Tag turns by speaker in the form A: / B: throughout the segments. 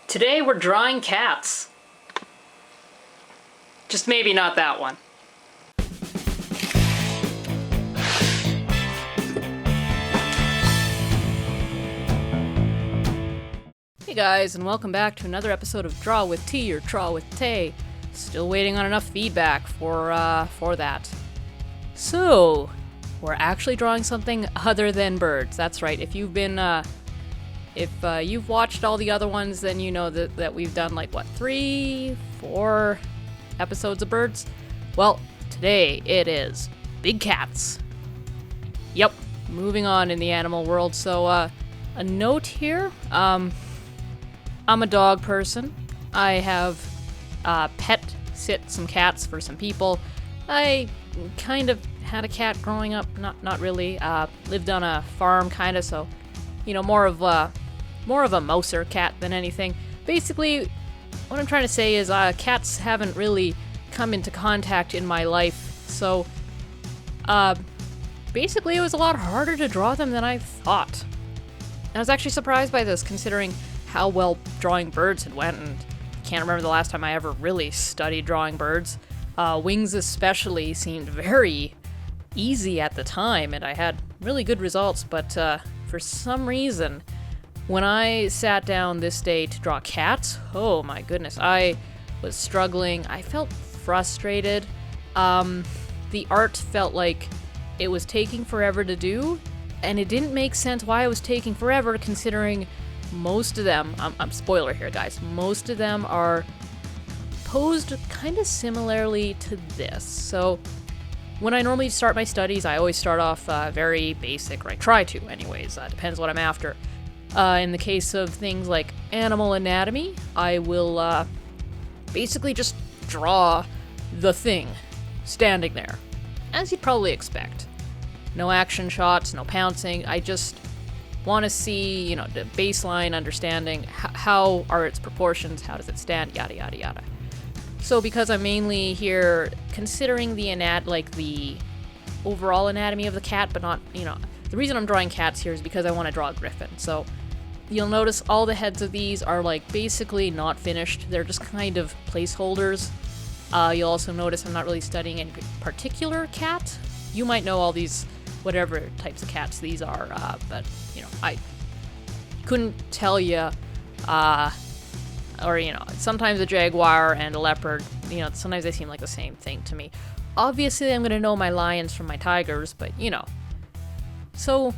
A: Today we're drawing cats. Just maybe not that one. Hey guys, and welcome back to another episode of Draw with T or Draw with Tay. Still waiting on enough feedback for that. So, we're actually drawing something other than birds. That's right. If you've been you've watched all the other ones, then you know that we've done like, 3-4 episodes of birds? Well, today it is big cats. Yep, moving on in the animal world. So, a note here. I'm a dog person. I have pet sit some cats for some people. I kind of had a cat growing up, not really. Lived on a farm, kind of, so more of a mouser cat than anything. Basically, what I'm trying to say is cats haven't really come into contact in my life, so basically it was a lot harder to draw them than I thought. I was actually surprised by this, considering how well drawing birds had went, and I can't remember the last time I ever really studied drawing birds. Wings especially seemed very easy at the time, and I had really good results, but for some reason, when I sat down this day to draw cats, oh my goodness, I was struggling. I felt frustrated. The art felt like it was taking forever to do, and it didn't make sense why it was taking forever, considering most of them, I'm spoiler here guys, most of them are posed kind of similarly to this. So when I normally start my studies, I always start off very basic, or I try to anyways, depends what I'm after. In the case of things like animal anatomy, I will basically just draw the thing standing there, as you'd probably expect. No action shots, no pouncing. I just want to see, the baseline understanding. How are its proportions? How does it stand? Yada, yada, yada. So because I'm mainly here considering the overall anatomy of the cat, but not, the reason I'm drawing cats here is because I want to draw a griffin. So you'll notice all the heads of these are basically not finished. They're just kind of placeholders. You'll also notice I'm not really studying any particular cat. You might know all these, whatever types of cats these are, but, I couldn't tell you, or, sometimes a jaguar and a leopard, sometimes they seem like the same thing to me. Obviously, I'm going to know my lions from my tigers, but, So,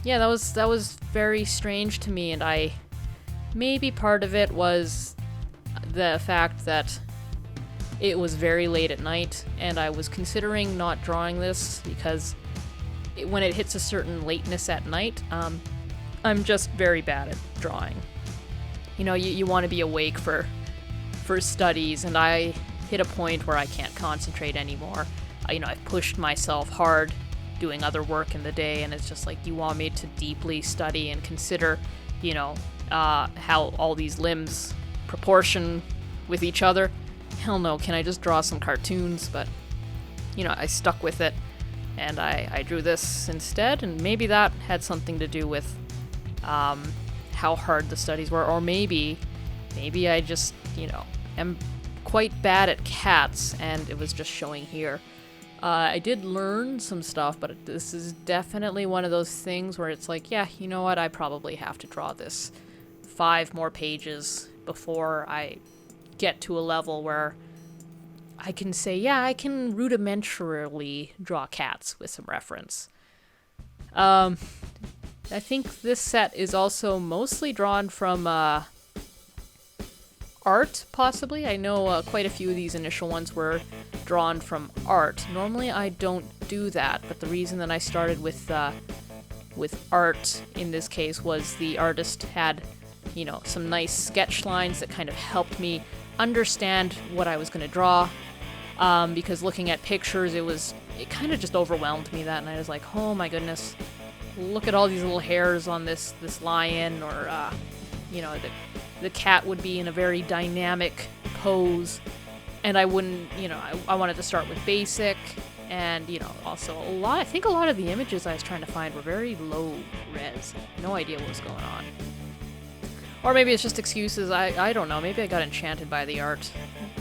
A: yeah, that was very strange to me, and maybe part of it was the fact that it was very late at night, and I was considering not drawing this because when it hits a certain lateness at night, I'm just very bad at drawing. You want to be awake for studies, and I hit a point where I can't concentrate anymore. I've pushed myself hard doing other work in the day, and it's just like, you want me to deeply study and consider, how all these limbs proportion with each other? Hell no, can I just draw some cartoons? But, I stuck with it, and I drew this instead, and maybe that had something to do with how hard the studies were, or maybe I just, am quite bad at cats, and it was just showing here. I did learn some stuff, but this is definitely one of those things where it's like, yeah, you know what, I probably have to draw this 5 more pages before I get to a level where I can say, yeah, I can rudimentarily draw cats with some reference. I think this set is also mostly drawn from art, possibly. I know quite a few of these initial ones were drawn from art. Normally I don't do that, but the reason that I started with art in this case was the artist had, some nice sketch lines that kind of helped me understand what I was going to draw, because looking at pictures, it kind of just overwhelmed me that, and I was like, oh my goodness, look at all these little hairs on this lion, or the cat would be in a very dynamic pose, and I wouldn't, I wanted to start with basic, and also I think a lot of the images I was trying to find were very low res. No idea what was going on. Or maybe it's just excuses. I don't know. Maybe I got enchanted by the art.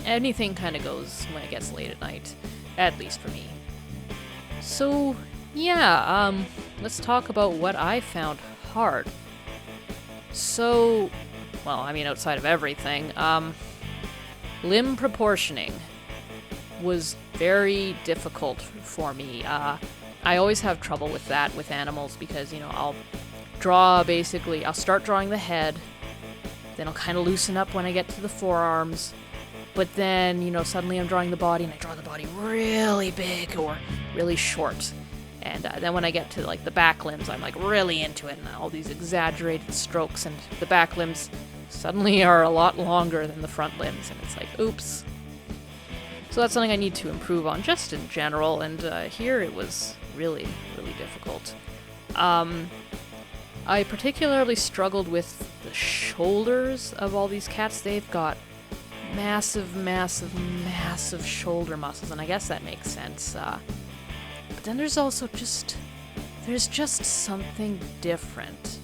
A: Anything kind of goes when it gets late at night. At least for me. So, yeah, let's talk about what I found hard. So, well, I mean, outside of everything, limb proportioning was very difficult for me. I always have trouble with that with animals because, I'll start drawing the head, then I'll kind of loosen up when I get to the forearms, but then, suddenly I'm drawing the body and I draw the body really big or really short. And then when I get to, the back limbs, I'm, really into it, and all these exaggerated strokes, and the back limbs suddenly are a lot longer than the front limbs, and it's like, oops. So that's something I need to improve on, just in general, and here it was really, really difficult. I particularly struggled with the shoulders of all these cats. They've got massive, massive, massive shoulder muscles, and I guess that makes sense. But then there's also there's just something different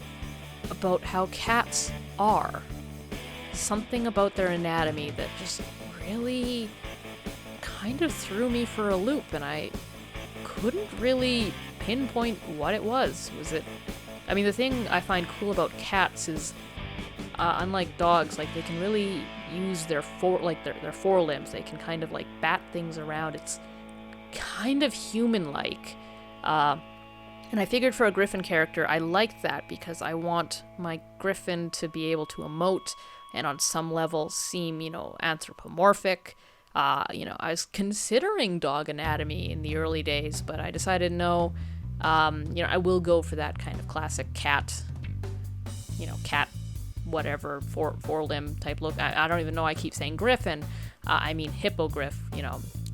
A: about how cats are. Something about their anatomy that just really kind of threw me for a loop, and I couldn't really pinpoint what it was. The thing I find cool about cats is, unlike dogs, they can really use their forelimbs. They can kind of bat things around. It's kind of human-like. And I figured for a griffin character, I liked that because I want my griffin to be able to emote and on some level seem, anthropomorphic. I was considering dog anatomy in the early days, but I decided no. I will go for that kind of classic cat, cat whatever, four-limb type look. I don't even know I keep saying griffin. I mean hippogriff,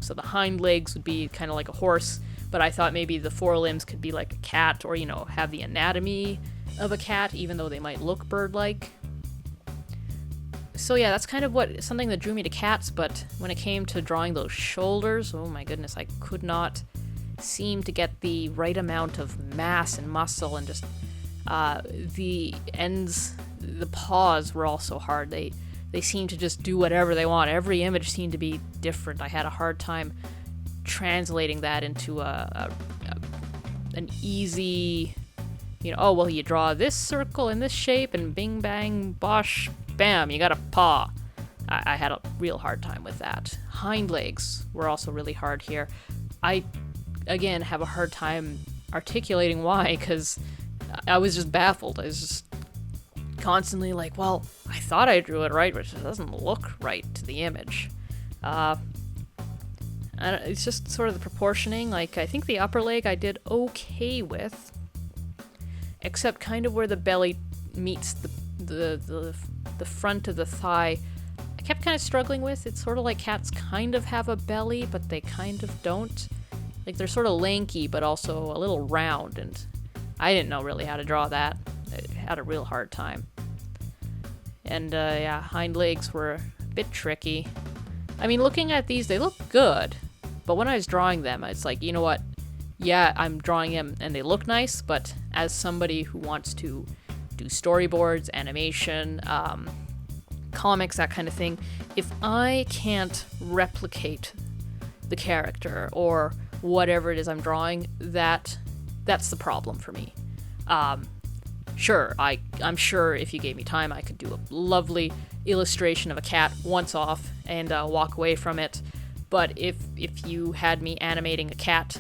A: So the hind legs would be kind of like a horse, but I thought maybe the forelimbs could be like a cat or, have the anatomy of a cat, even though they might look bird-like. So yeah, that's kind of something that drew me to cats, but when it came to drawing those shoulders, oh my goodness, I could not seem to get the right amount of mass and muscle, and just the ends, the paws were also hard. They seemed to just do whatever they want. Every image seemed to be different. I had a hard time translating that into an easy, you draw this circle in this shape and bing, bang, bosh, bam, you got a paw. I had a real hard time with that. Hind legs were also really hard here. I, again, have a hard time articulating why, because I was just baffled. I was just constantly well, I thought I drew it right, but it doesn't look right to the image. It's just sort of the proportioning. I think the upper leg I did okay with, except kind of where the belly meets the front of the thigh. I kept kind of struggling with. It's sort of like cats kind of have a belly, but they kind of don't. They're sort of lanky, but also a little round, and I didn't know really how to draw that. I had a real hard time. And hind legs were a bit tricky. Looking at these, they look good, but when I was drawing them, it's you know what? Yeah, I'm drawing them and they look nice, but as somebody who wants to do storyboards, animation, comics, that kind of thing, if I can't replicate the character or whatever it is I'm drawing, that's the problem for me. Sure, I'm sure if you gave me time, I could do a lovely illustration of a cat once off and walk away from it. But if you had me animating a cat,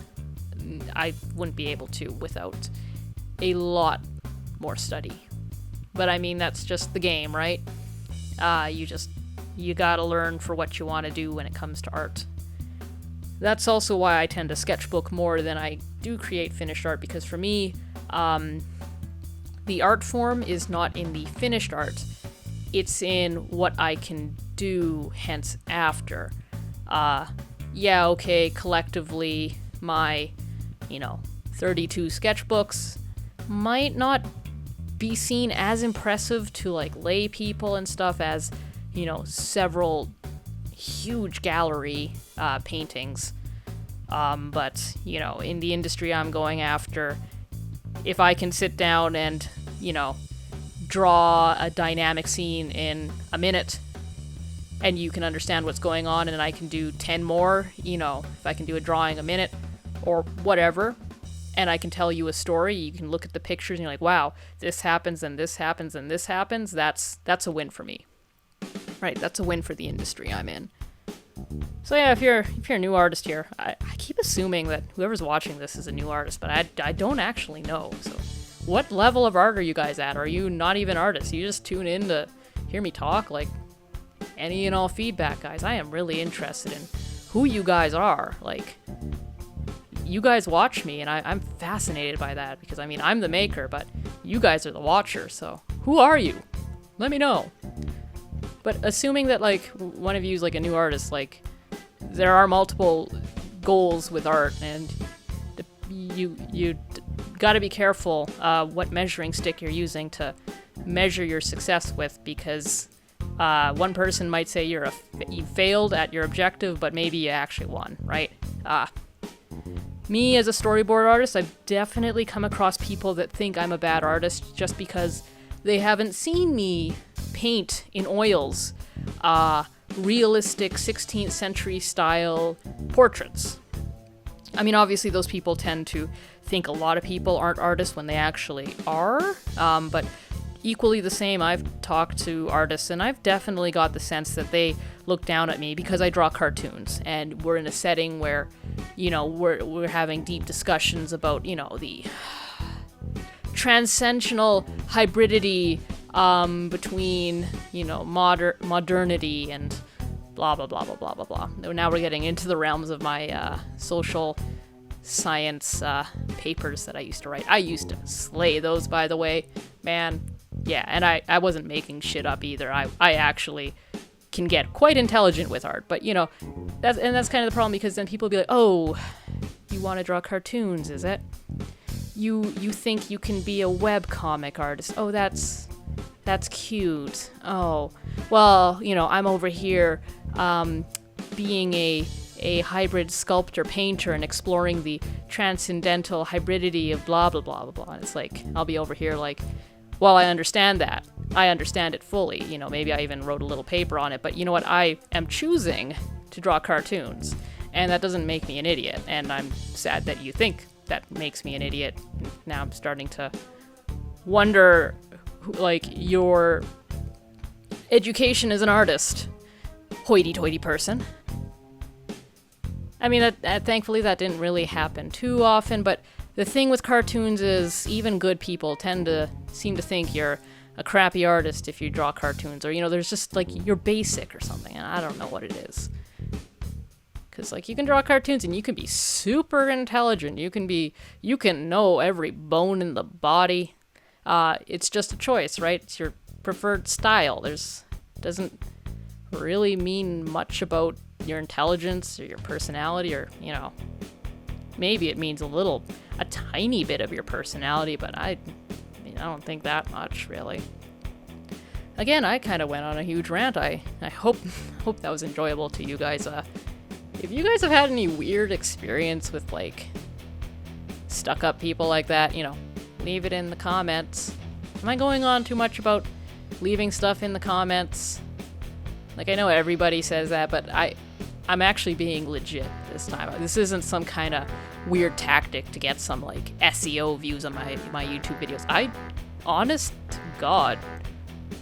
A: I wouldn't be able to without a lot more study. But that's just the game, right? You gotta learn for what you want to do when it comes to art. That's also why I tend to sketchbook more than I do create finished art, because for me, the art form is not in the finished art, it's in what I can do hence after. Collectively, my, 32 sketchbooks might not be seen as impressive to lay people and stuff as, several huge gallery paintings. But, in the industry I'm going after, if I can sit down and, draw a dynamic scene in a minute and you can understand what's going on, and I can do 10 more, if I can do a drawing a minute or whatever, and I can tell you a story, you can look at the pictures and you're like, wow, this happens and this happens and this happens, that's a win for me. Right, that's a win for the industry I'm in. So yeah, if you're a new artist here, I keep assuming that whoever's watching this is a new artist, but I don't actually know. So what level of art are you guys at? Are you not even artists? You just tune in to hear me talk? Like, any and all feedback, guys. I am really interested in who you guys are. Like, you guys watch me, and I'm fascinated by that, because I'm the maker, but you guys are the watcher, so who are you? Let me know. But assuming that, like, one of you is, like, a new artist, like, there are multiple goals with art, and you gotta be careful what measuring stick you're using to measure your success with, because one person might say you failed at your objective, but maybe you actually won, right? Me as a storyboard artist, I've definitely come across people that think I'm a bad artist just because they haven't seen me paint in oils realistic 16th century style portraits. Obviously those people tend to think a lot of people aren't artists when they actually are, but equally the same, I've talked to artists and I've definitely got the sense that they look down at me because I draw cartoons, and we're in a setting where, we're having deep discussions about, the transcendental hybridity between, modernity and blah, blah, blah, blah, blah, blah, blah. Now we're getting into the realms of my social science papers that I used to write. I used to slay those, by the way. Man, yeah, and I wasn't making shit up either. I actually can get quite intelligent with art, but that's kind of the problem, because then people will be like, oh, you want to draw cartoons, is it? You think you can be a webcomic artist? Oh, that's cute. Oh, well, I'm over here being a hybrid sculptor painter and exploring the transcendental hybridity of blah blah blah blah blah. And it's like, I'll be over here like, well, I understand that. I understand it fully. Maybe I even wrote a little paper on it, but you know what? I am choosing to draw cartoons, and that doesn't make me an idiot. And I'm sad that you think that makes me an idiot. Now I'm starting to wonder, like, your education as an artist, hoity-toity person. Thankfully that didn't really happen too often, but the thing with cartoons is even good people tend to seem to think you're a crappy artist if you draw cartoons, or, there's just, like, you're basic or something, and I don't know what it is. Because, like, you can draw cartoons and you can be super intelligent, you can know every bone in the body. It's just a choice, right? It's your preferred style. Doesn't really mean much about your intelligence or your personality, or, maybe it means a tiny bit of your personality, but I don't think that much, really. Again, I kind of went on a huge rant. I hope that was enjoyable to you guys. If you guys have had any weird experience with, like, stuck-up people like that, leave it in the comments. Am I going on too much about leaving stuff in the comments? Like, I know everybody says that, but I'm actually being legit this time. This isn't some kind of weird tactic to get some, like, SEO views on my YouTube videos. I, honest to God,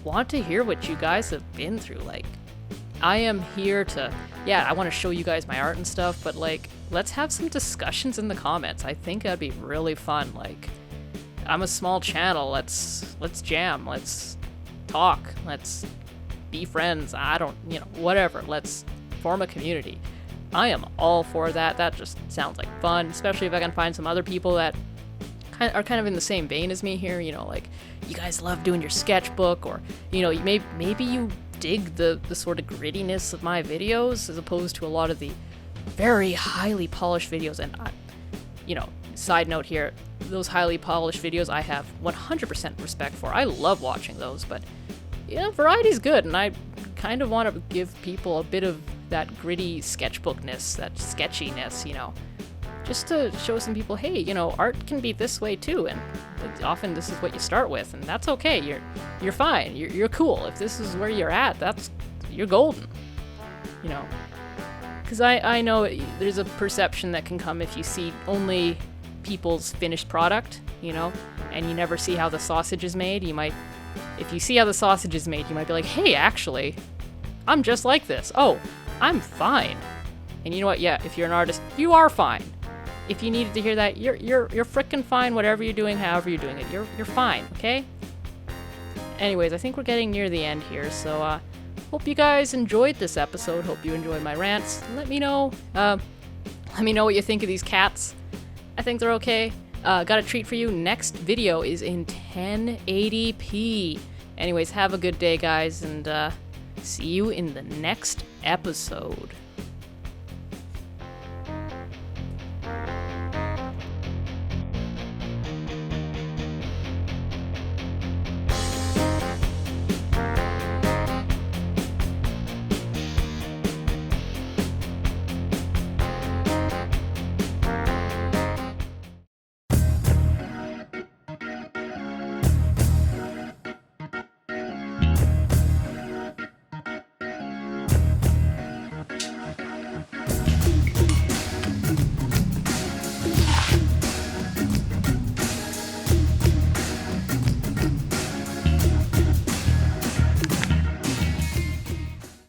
A: want to hear what you guys have been through. Like, I am here to, I want to show you guys my art and stuff, but, like, let's have some discussions in the comments. I think that'd be really fun. Like, I'm a small channel. Let's jam. Let's talk. Let's be friends. Whatever. Let's form a community. I am all for that. That just sounds like fun, especially if I can find some other people that are kind of in the same vein as me here. Like, you guys love doing your sketchbook, or, maybe you dig the sort of grittiness of my videos as opposed to a lot of the very highly polished videos. And, side note here, those highly polished videos I have 100% respect for. I love watching those, but, variety's good, and I kind of want to give people a bit of that gritty sketchbookness, that sketchiness, just to show some people, hey, art can be this way too, and Often this is what you start with, and that's okay. You're fine. You're cool. If this is where you're at, you're golden. You know, because I know there's a perception that can come if you see only people's finished product, you know, and you never see how the sausage is made. If you see how the sausage is made, you might be like, hey, actually, I'm just like this. Oh, I'm fine. And you know what? Yeah, if you're an artist, you are fine. If you needed to hear that, you're frickin' fine. Whatever you're doing, however you're doing it, you're fine. Okay. Anyways, I think we're getting near the end here, so hope you guys enjoyed this episode. Hope you enjoyed my rants. Let me know. Let me know what you think of these cats. I think they're okay. Got a treat for you. Next video is in 1080p. Anyways, have a good day, guys, and see you in the next episode.